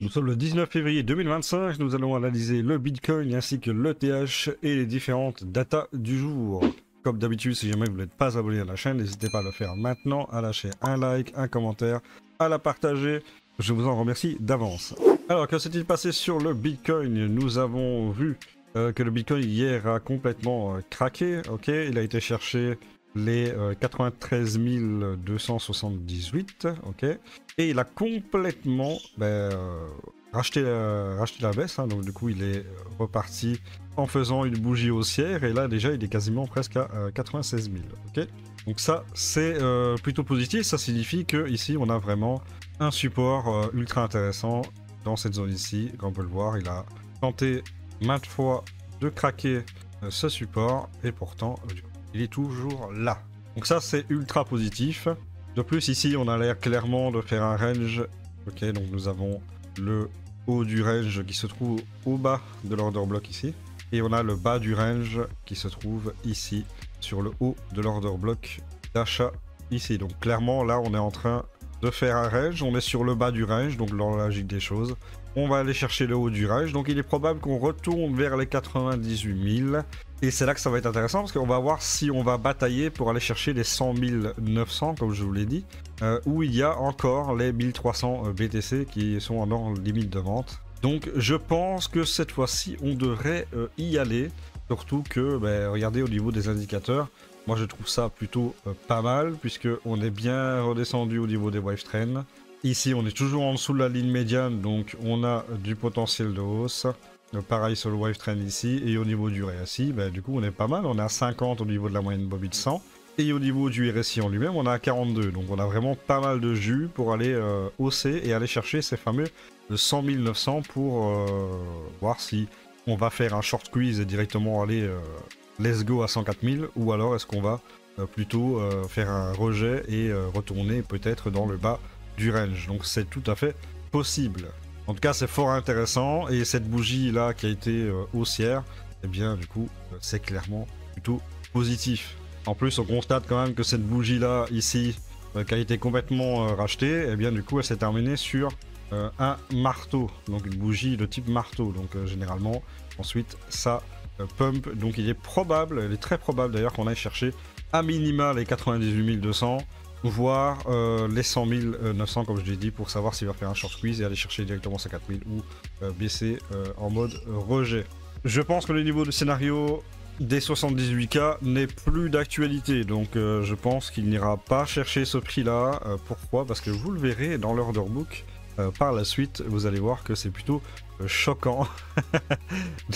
Nous sommes le 19 février 2025, nous allons analyser le Bitcoin ainsi que l'ETH et les différentes datas du jour. Comme d'habitude, si jamais vous n'êtes pas abonné à la chaîne, n'hésitez pas à le faire maintenant, à lâcher un like, un commentaire, à la partager. Je vous en remercie d'avance. Alors, que s'est-il passé sur le Bitcoin? Nous avons vu que le Bitcoin hier a complètement craqué. Ok, il a été chercher les 93 278, ok, et il a complètement racheté la baisse, hein, donc du coup il est reparti en faisant une bougie haussière, et là déjà il est quasiment presque à 96 000, ok. Donc ça c'est plutôt positif, ça signifie que ici on a vraiment un support ultra intéressant dans cette zone ici. Comme on peut le voir, il a tenté maintes fois de craquer ce support, et pourtant du coup, il est toujours là. Donc ça c'est ultra positif. De plus ici on a l'air clairement de faire un range. Ok, donc nous avons le haut du range qui se trouve au bas de l'order block ici. Et on a le bas du range qui se trouve ici sur le haut de l'order block d'achat ici. Donc clairement là on est en train de faire un range. On est sur le bas du range, donc dans la logique des choses. On va aller chercher le haut du range, donc il est probable qu'on retourne vers les 98 000. Et c'est là que ça va être intéressant, parce qu'on va voir si on va batailler pour aller chercher les 100 900, comme je vous l'ai dit, où il y a encore les 1300 BTC qui sont en limite de vente. Donc je pense que cette fois-ci, on devrait y aller, surtout que, regardez au niveau des indicateurs, moi je trouve ça plutôt pas mal, puisqu'on est bien redescendu au niveau des wave trends. Ici, on est toujours en dessous de la ligne médiane, donc on a du potentiel de hausse. Pareil sur le wave trend ici, et au niveau du RSI, du coup on est pas mal, on est à 50 au niveau de la moyenne mobile 100, et au niveau du RSI en lui-même, on est à 42, donc on a vraiment pas mal de jus pour aller hausser et aller chercher ces fameux 100 900 pour voir si on va faire un short squeeze et directement aller let's go à 104 000, ou alors est-ce qu'on va plutôt faire un rejet et retourner peut-être dans le bas du range. Donc c'est tout à fait possible. En tout cas, c'est fort intéressant, et cette bougie là qui a été haussière, eh bien du coup, c'est clairement plutôt positif. En plus, on constate quand même que cette bougie là ici, qui a été complètement rachetée, eh bien du coup, elle s'est terminée sur un marteau, donc une bougie de type marteau. Donc généralement, ensuite, ça pump. Donc il est probable, il est très probable d'ailleurs qu'on aille chercher à minima les 98 200. Voire les 100 900 comme je l'ai dit, pour savoir s'il va faire un short squeeze et aller chercher directement 50 000 ou baisser en mode rejet. Je pense que le niveau de scénario des 78K n'est plus d'actualité, donc je pense qu'il n'ira pas chercher ce prix là. Pourquoi? Parce que vous le verrez dans l'order book par la suite, vous allez voir que c'est plutôt choquant.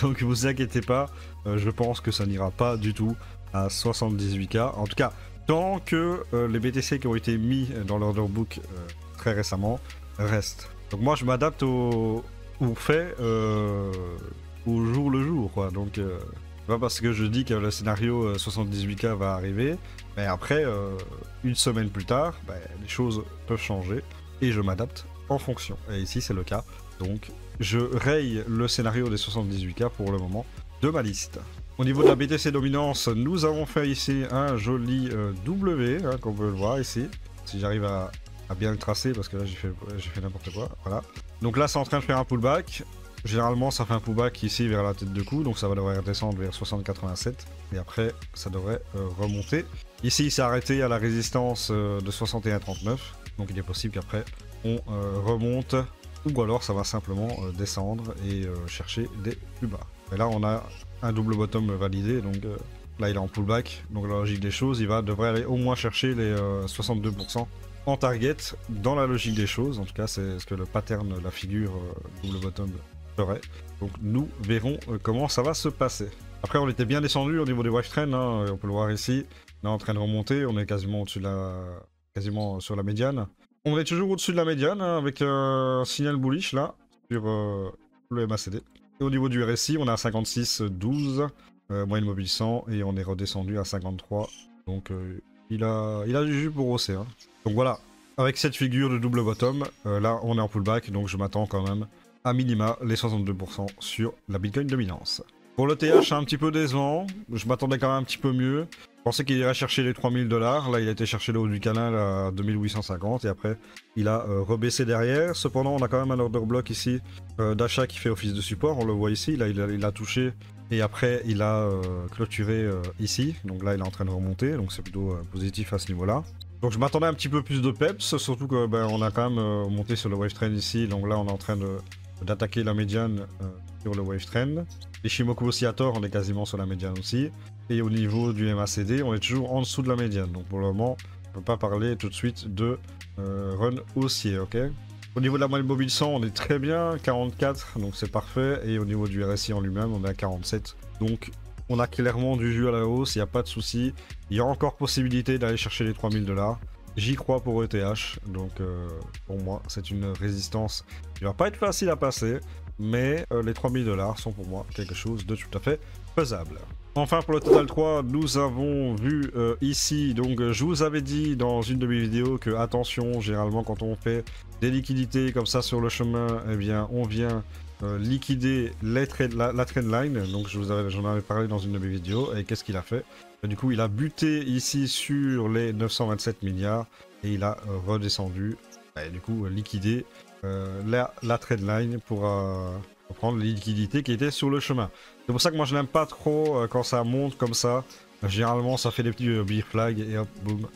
Donc vous inquiétez pas, je pense que ça n'ira pas du tout à 78K, en tout cas tant que les BTC qui ont été mis dans l'order book très récemment restent. Donc moi je m'adapte au fait au jour le jour, quoi. Donc pas parce que je dis que le scénario 78K va arriver, mais après une semaine plus tard, les choses peuvent changer et je m'adapte en fonction. Et ici c'est le cas, donc je raye le scénario des 78K pour le moment de ma liste. Au niveau de la BTC dominance, nous avons fait ici un joli W, hein, comme on peut le voir ici. Si j'arrive à bien le tracer, parce que là j'ai fait n'importe quoi, voilà. Donc là c'est en train de faire un pullback. Généralement ça fait un pullback ici vers la tête de cou, donc ça va devoir redescendre vers 60,87. Et après ça devrait remonter. Ici il s'est arrêté à la résistance de 61,39. Donc il est possible qu'après on remonte, ou alors ça va simplement descendre et chercher des plus bas. Et là on a un double bottom validé, donc là il est en pullback, donc la logique des choses, devrait aller au moins chercher les 62% en target, dans la logique des choses. En tout cas c'est ce que le pattern, la figure double bottom ferait. Donc nous verrons comment ça va se passer. Après on était bien descendu au niveau des wave trends, hein, on peut le voir ici, on est en train de remonter, on est quasiment au-dessus de quasiment sur la médiane. On est toujours au-dessus de la médiane, hein, avec un signal bullish là, sur le MACD. Et au niveau du RSI, on est à 56,12, moyenne mobile 100, et on est redescendu à 53. Donc il a du jus pour hausser. Hein. Donc voilà, avec cette figure de double bottom, là on est en pullback, donc je m'attends quand même à minima les 62% sur la Bitcoin dominance. Pour le TH, c'est un petit peu décevant, je m'attendais quand même un petit peu mieux. Je pensais qu'il irait chercher les 3000 $. Là, il a été chercher le haut du canal à 2850 et après, il a rebaissé derrière. Cependant, on a quand même un order block ici d'achat qui fait office de support. On le voit ici. Là, il a touché et après, il a clôturé ici. Donc là, il est en train de remonter. Donc c'est plutôt positif à ce niveau-là. Donc je m'attendais un petit peu plus de peps, surtout que on a quand même monté sur le wave trend ici. Donc là, on est en train d'attaquer la médiane sur le wave trend. L'Ishimoku Oscillator, on est quasiment sur la médiane aussi. Et au niveau du MACD, on est toujours en dessous de la médiane. Donc pour le moment, on ne peut pas parler tout de suite de run haussier, ok? Au niveau de la moyenne mobile 100, on est très bien, 44, donc c'est parfait. Et au niveau du RSI en lui-même, on est à 47. Donc on a clairement du jus à la hausse, il n'y a pas de souci. Il y a encore possibilité d'aller chercher les 3000 $. J'y crois pour ETH, donc pour moi, c'est une résistance qui va pas être facile à passer. Mais les 3000 $ sont pour moi quelque chose de tout à fait faisable. Enfin, pour le Total 3, nous avons vu ici, donc je vous avais dit dans une de mes vidéos que, attention, généralement quand on fait des liquidités comme ça sur le chemin, eh bien on vient liquider la trendline. Donc j'en avais parlé dans une de mes vidéos, et qu'est-ce qu'il a fait? Du coup, il a buté ici sur les 927 milliards, et il a redescendu, et du coup liquidé la trendline pour prendre les liquidités qui étaient sur le chemin. C'est pour ça que moi je n'aime pas trop quand ça monte comme ça. Généralement ça fait des petits bear flags et hop, boum.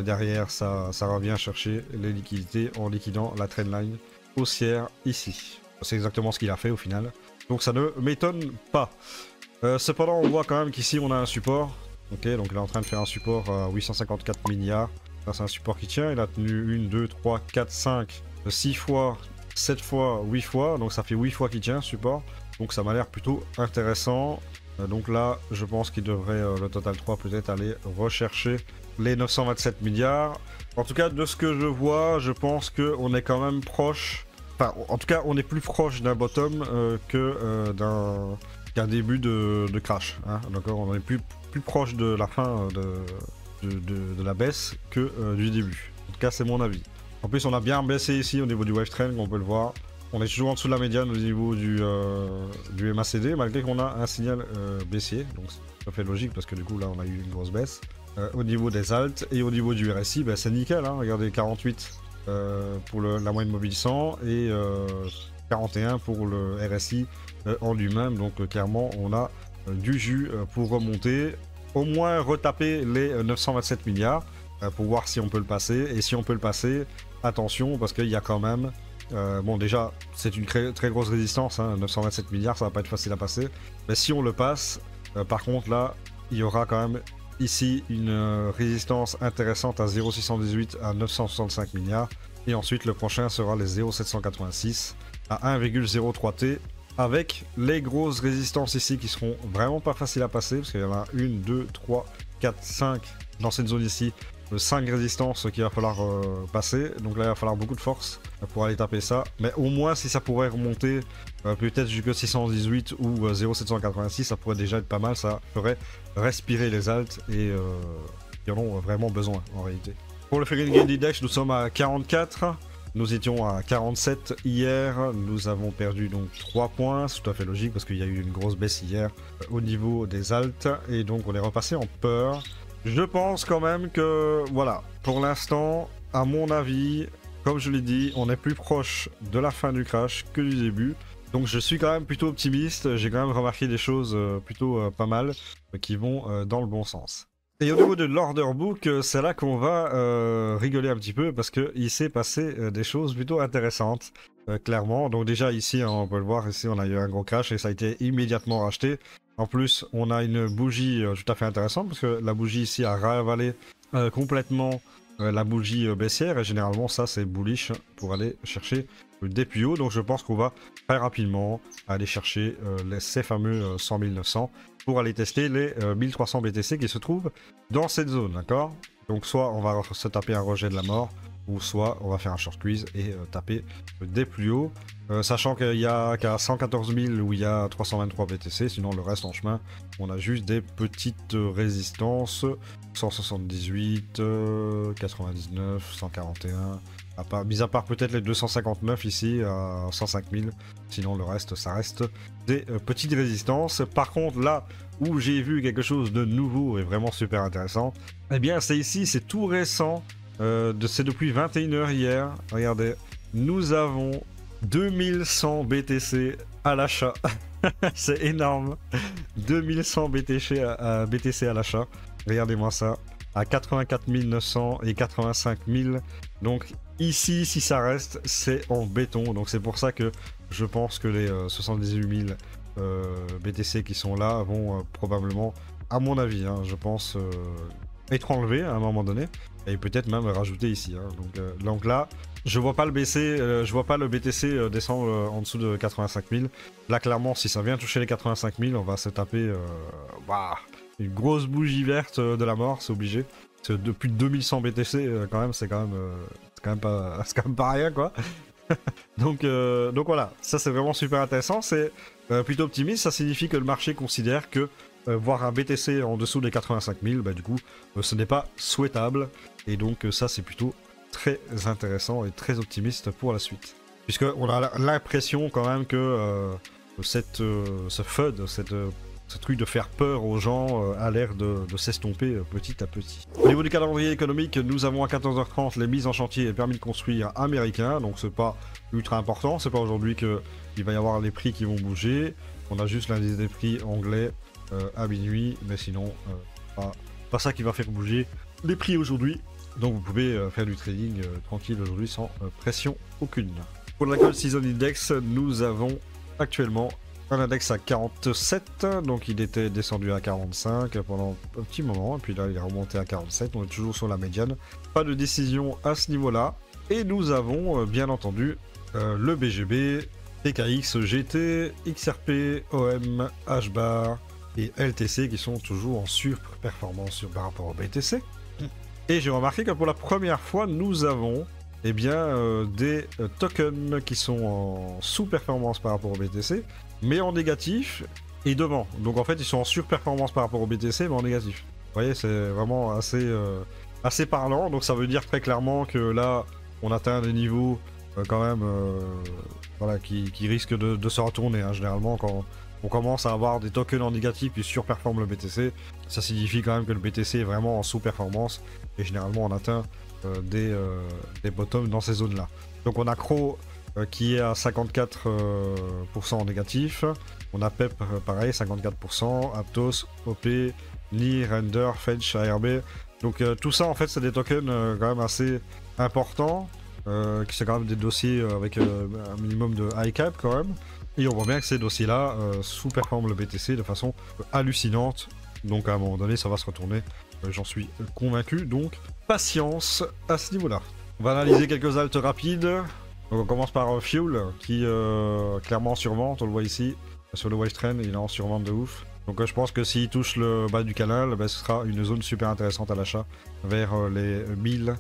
Derrière ça revient chercher les liquidités en liquidant la trendline haussière ici. C'est exactement ce qu'il a fait au final. Donc ça ne m'étonne pas. Cependant on voit quand même qu'ici on a un support. Ok, donc il est en train de faire un support à 854 milliards. Ça c'est un support qui tient. Il a tenu 1, 2, 3, 4, 5, 6 fois, 7 fois, 8 fois. Donc ça fait 8 fois qu'il tient support. Donc ça m'a l'air plutôt intéressant. Donc là, je pense qu'il devrait, le Total 3, peut-être aller rechercher les 927 milliards. En tout cas, de ce que je vois, je pense qu'on est quand même proche. Enfin, en tout cas, on est plus proche d'un bottom que qu'un début de crash. Hein, d'accord, on est plus proche de la fin de la baisse que du début. En tout cas, c'est mon avis. En plus, on a bien baissé ici au niveau du wave trend, on peut le voir. On est toujours en dessous de la médiane au niveau du MACD, malgré qu'on a un signal baissier. Donc ça fait logique parce que du coup là on a eu une grosse baisse. Au niveau des alts et au niveau du RSI, bah, c'est nickel. Hein. Regardez, 48 pour la moyenne mobile 100 et 41 pour le RSI en lui-même. Donc clairement on a du jus pour remonter. Au moins retaper les 927 milliards pour voir si on peut le passer. Et si on peut le passer, attention parce qu'il y a quand même... bon déjà c'est une très grosse résistance, hein, 927 milliards ça va pas être facile à passer, mais si on le passe, par contre là il y aura quand même ici une résistance intéressante à 0,618 à 965 milliards, et ensuite le prochain sera les 0,786 à 1,03T, avec les grosses résistances ici qui seront vraiment pas faciles à passer, parce qu'il y en a 1, 2, 3, 4, 5 dans cette zone ici. 5 résistances qu'il va falloir passer, donc là il va falloir beaucoup de force pour aller taper ça, mais au moins si ça pourrait remonter peut-être jusqu'à 618 ou 0,786, ça pourrait déjà être pas mal, ça ferait respirer les alts et qui en ont vraiment besoin en réalité. Pour le Fahrenheit Index, nous sommes à 44, nous étions à 47 hier, nous avons perdu donc 3 points, c'est tout à fait logique parce qu'il y a eu une grosse baisse hier au niveau des alts, et donc on est repassé en peur. Je pense quand même que, voilà, pour l'instant, à mon avis, comme je l'ai dit, on est plus proche de la fin du crash que du début. Donc je suis quand même plutôt optimiste, j'ai quand même remarqué des choses plutôt pas mal qui vont dans le bon sens. Et au niveau de l'order book, c'est là qu'on va rigoler un petit peu parce qu'il s'est passé des choses plutôt intéressantes, clairement. Donc déjà ici, hein, on peut le voir, ici on a eu un gros crash et ça a été immédiatement racheté. En plus, on a une bougie tout à fait intéressante parce que la bougie ici a ravalé complètement la bougie baissière, et généralement ça c'est bullish pour aller chercher des plus hauts. Donc je pense qu'on va très rapidement aller chercher ces fameux 100 900 pour aller tester les 1300 BTC qui se trouvent dans cette zone, d'accord? Donc soit on va se taper un rejet de la mort, ou soit on va faire un short squeeze et taper des plus hauts. Sachant qu'il y a qu'à 114 000 où il y a 323 BTC, sinon le reste en chemin, on a juste des petites résistances, 178, 99, 141, Mis à part peut-être les 259 ici à 105 000. Sinon le reste, ça reste des petites résistances. Par contre, là où j'ai vu quelque chose de nouveau et vraiment super intéressant, eh bien c'est ici, c'est tout récent. C'est depuis 21 h hier. Regardez, nous avons 2100 BTC à l'achat. C'est énorme. 2100 BTC à l'achat. Regardez-moi ça. À 84 900 et 85 000. Donc ici, si ça reste, c'est en béton. Donc c'est pour ça que je pense que les 78 000 BTC qui sont là vont probablement, à mon avis, hein, je pense, être enlevés à un moment donné. Et peut-être même rajouter ici. Hein. Donc là, je vois pas le je vois pas le BTC descendre en dessous de 85 000. Là, clairement, si ça vient toucher les 85 000, on va se taper une grosse bougie verte de la mort, c'est obligé. Parce que depuis 2100 BTC, quand même, c'est quand même pas rien, quoi. donc voilà, ça c'est vraiment super intéressant. C'est plutôt optimiste. Ça signifie que le marché considère que voir un BTC en dessous des 85 000, bah, du coup, ce n'est pas souhaitable. Et donc ça, c'est plutôt très intéressant et très optimiste pour la suite. Puisqu'on a l'impression quand même que ce FUD, ce truc de faire peur aux gens a l'air de s'estomper petit à petit. Au niveau du calendrier économique, nous avons à 14 h 30 les mises en chantier et permis de construire américains. Donc c'est pas ultra important, c'est pas aujourd'hui qu'il va y avoir les prix qui vont bouger. On a juste l'indice des prix anglais à minuit, mais sinon pas ça qui va faire bouger les prix aujourd'hui. Donc vous pouvez faire du trading tranquille aujourd'hui sans pression aucune. Pour la Gold Season Index, nous avons actuellement un index à 47, donc il était descendu à 45 pendant un petit moment, et puis là il est remonté à 47, on est toujours sur la médiane. Pas de décision à ce niveau-là. Et nous avons bien entendu le BGB, TKX, GT, XRP, OM, HBAR et LTC qui sont toujours en surperformance par rapport au BTC. Et j'ai remarqué que pour la première fois, nous avons des tokens qui sont en sous-performance par rapport au BTC, mais en négatif et devant. Donc en fait, ils sont en surperformance par rapport au BTC, mais en négatif. Vous voyez, c'est vraiment assez parlant. Donc ça veut dire très clairement que là, on atteint des niveaux quand même qui risquent de se retourner. Hein. Généralement, quand on commence à avoir des tokens en négatif qui surperforment le BTC, ça signifie quand même que le BTC est vraiment en sous-performance. Et généralement, on atteint des bottoms dans ces zones-là. Donc on a Crow qui est à 54% en négatif. On a PEP pareil, 54%. Aptos, OP, Ni, Render, Fetch, ARB. Donc tout ça en fait c'est des tokens quand même assez importants. Qui sont quand même des dossiers avec un minimum de high cap quand même. Et on voit bien que ces dossiers-là sous-performent le BTC de façon hallucinante. Donc à un moment donné ça va se retourner. J'en suis convaincu. Donc patience à ce niveau-là. On va analyser quelques altes rapides. Donc on commence par Fuel qui clairement en survente, on le voit ici sur le wave trend, il est en survente de ouf. Donc je pense que s'il touche le bas du canal, ce sera une zone super intéressante à l'achat vers les 1000.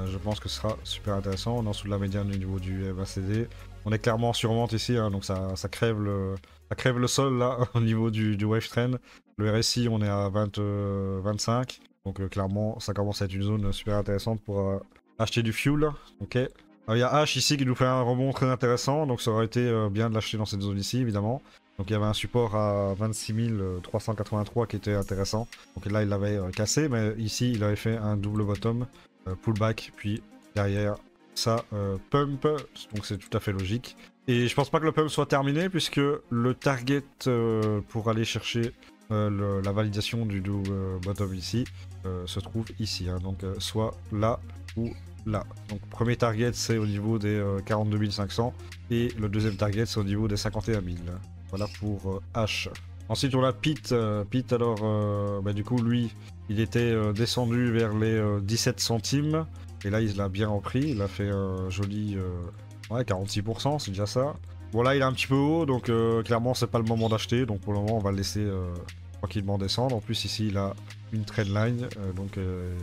Je pense que ce sera super intéressant. On est en dessous de la médiane au niveau du MACD. On est clairement en survente ici, hein, donc ça crève le sol là au niveau du wave trend. Le RSI on est à 25. Donc clairement ça commence à être une zone super intéressante pour acheter du fuel. Ok. Il y a H ici qui nous fait un rebond très intéressant, donc ça aurait été bien de l'acheter dans cette zone ici évidemment. Donc il y avait un support à 26 383 qui était intéressant. Donc là il l'avait cassé, mais ici il avait fait un double bottom, pullback, puis derrière ça pump, donc c'est tout à fait logique. Et je pense pas que le pump soit terminé puisque le target pour aller chercher la validation du double bottom ici se trouve ici, hein, donc soit là ou là. Donc premier target c'est au niveau des 42 500 et le deuxième target c'est au niveau des 51 000. Voilà pour H. Ensuite on a Pete. Pete alors du coup lui il était descendu vers les 17 centimes et là il l'a bien repris. Il a fait un joli 46%, c'est déjà ça. Bon là il est un petit peu haut donc clairement c'est pas le moment d'acheter, donc pour le moment on va le laisser tranquillement descendre. En plus ici il a une trendline donc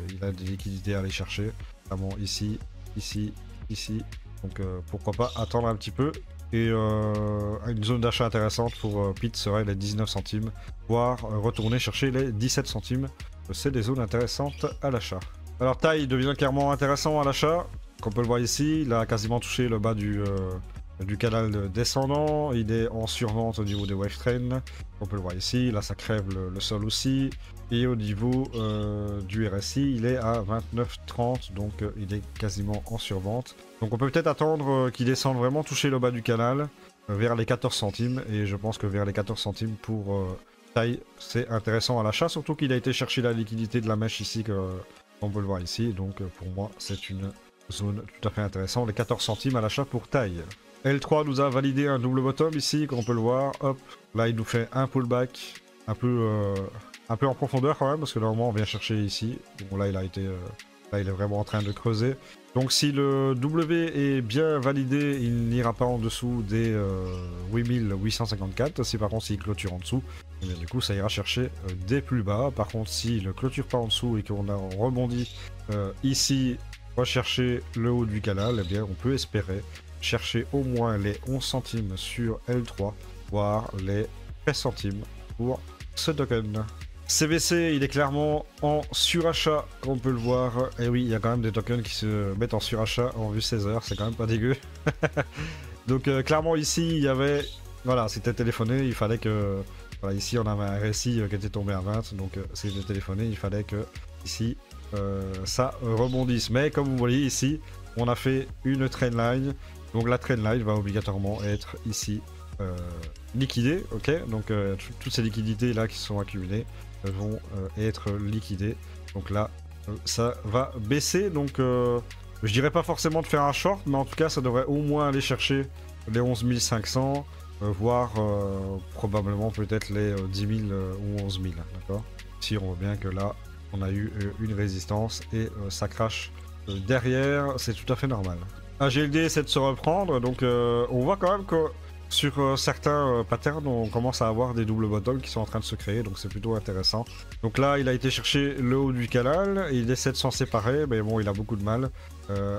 il a des liquidités à aller chercher. Notamment ici, ici, ici. Donc pourquoi pas attendre un petit peu. Et une zone d'achat intéressante pour Pete serait les 19 centimes, voire retourner chercher les 17 centimes. C'est des zones intéressantes à l'achat. Alors taille devient clairement intéressant à l'achat. Comme on peut le voir ici, il a quasiment touché le bas du canal descendant. Il est en survente au niveau des wave trains. On peut le voir ici, là ça crève le sol aussi. Et au niveau du RSI, il est à 29,30, donc il est quasiment en survente. Donc on peut peut-être attendre qu'il descende vraiment toucher le bas du canal vers les 14 centimes. Et je pense que vers les 14 centimes pour taille, c'est intéressant à l'achat. Surtout qu'il a été chercher la liquidité de la mèche ici, on peut le voir ici. Donc pour moi, c'est une zone tout à fait intéressante. Les 14 centimes à l'achat pour taille. L3 nous a validé un double bottom ici, comme on peut le voir. Hop, là il nous fait un pullback un peu en profondeur quand même, parce que normalement on vient chercher ici. Bon là il a été, là il est vraiment en train de creuser. Donc si le W est bien validé, il n'ira pas en dessous des 8854. Si par contre s'il clôture en dessous, et bien, du coup ça ira chercher des plus bas. Par contre s'il ne clôture pas en dessous et qu'on a rebondi ici, rechercher le haut du canal, eh bien on peut espérer chercher au moins les 11 centimes sur L3, voire les 13 centimes pour ce token. CVC, il est clairement en surachat, comme on peut le voir. Et oui, il y a quand même des tokens qui se mettent en surachat en vue 16 heures, c'est quand même pas dégueu. Donc clairement ici, il y avait... Voilà, c'était téléphoné, il fallait que... Voilà, ici on avait un RSI qui était tombé à 20, donc c'était téléphoné, il fallait que ici ça rebondisse. Mais comme vous voyez ici, on a fait une trendline. Donc la trendline va obligatoirement être ici liquidée, ok. Donc toutes ces liquidités là qui sont accumulées vont être liquidées. Donc là, ça va baisser. Donc je dirais pas forcément de faire un short, mais en tout cas ça devrait au moins aller chercher les 11 500, voire probablement peut-être les 10 000 ou 11 000, d'accord. Si on voit bien que là, on a eu une résistance et ça crache derrière, c'est tout à fait normal. AGLD essaie de se reprendre, donc on voit quand même que sur certains patterns, on commence à avoir des doubles bottoms qui sont en train de se créer, donc c'est plutôt intéressant. Donc là, il a été chercher le haut du canal, il essaie de s'en séparer, mais bon, il a beaucoup de mal.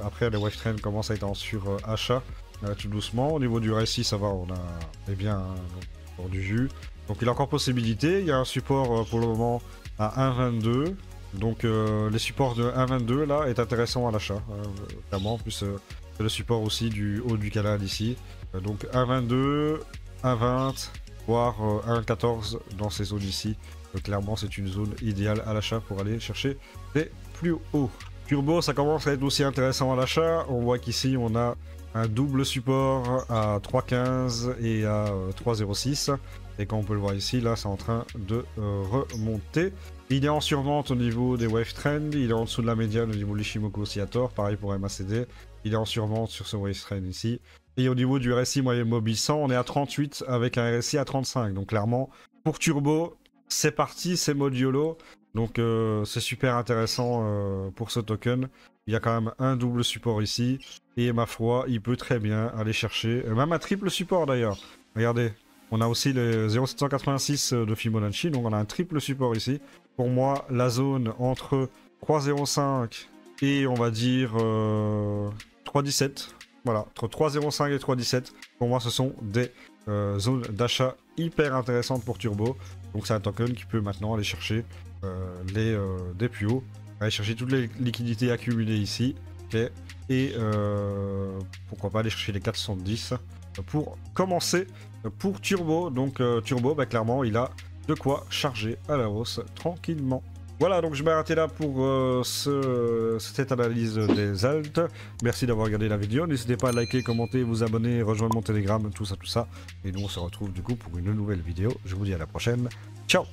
Après, les wave trends commencent à être en surachat tout doucement. Au niveau du RSI, ça va, on a bien pour du jus. Donc il a encore possibilité, il y a un support pour le moment à 1,22. Donc les supports de 1,22 là est intéressant à l'achat, clairement, plus le support aussi du haut du canal ici. Donc 1,22, 1,20, voire 1,14 dans ces zones ici. Clairement c'est une zone idéale à l'achat pour aller chercher des plus hauts. Turbo, ça commence à être aussi intéressant à l'achat. On voit qu'ici on a un double support à 3,15 et à 3,06. Et comme on peut le voir ici, là c'est en train de remonter. Il est en survente au niveau des wave trends, il est en dessous de la médiane au niveau de l'Ishimoku Oscillator, pareil pour MACD. Il est en survente sur ce wave trend ici. Et au niveau du RSI moyen mobile 100, on est à 38 avec un RSI à 35. Donc clairement, pour Turbo, c'est parti, c'est mode YOLO. Donc c'est super intéressant pour ce token. Il y a quand même un double support ici. Et ma foi, il peut très bien aller chercher, même un triple support d'ailleurs. Regardez, on a aussi les 0,786 de Fibonacci, donc on a un triple support ici. Pour moi, la zone entre 3,05 et on va dire 3,17. Voilà, entre 3,05 et 3,17. Pour moi, ce sont des zones d'achat hyper intéressantes pour Turbo. Donc c'est un token qui peut maintenant aller chercher des plus hauts. Aller chercher toutes les liquidités accumulées ici. Okay. Et pourquoi pas aller chercher les 410 pour commencer pour Turbo. Donc Turbo, bah, clairement, il a de quoi charger à la hausse tranquillement. Voilà, donc je vais arrêter là pour cette analyse des alts. Merci d'avoir regardé la vidéo. N'hésitez pas à liker, commenter, vous abonner, rejoindre mon Telegram, tout ça. Et nous, on se retrouve du coup pour une nouvelle vidéo. Je vous dis à la prochaine. Ciao!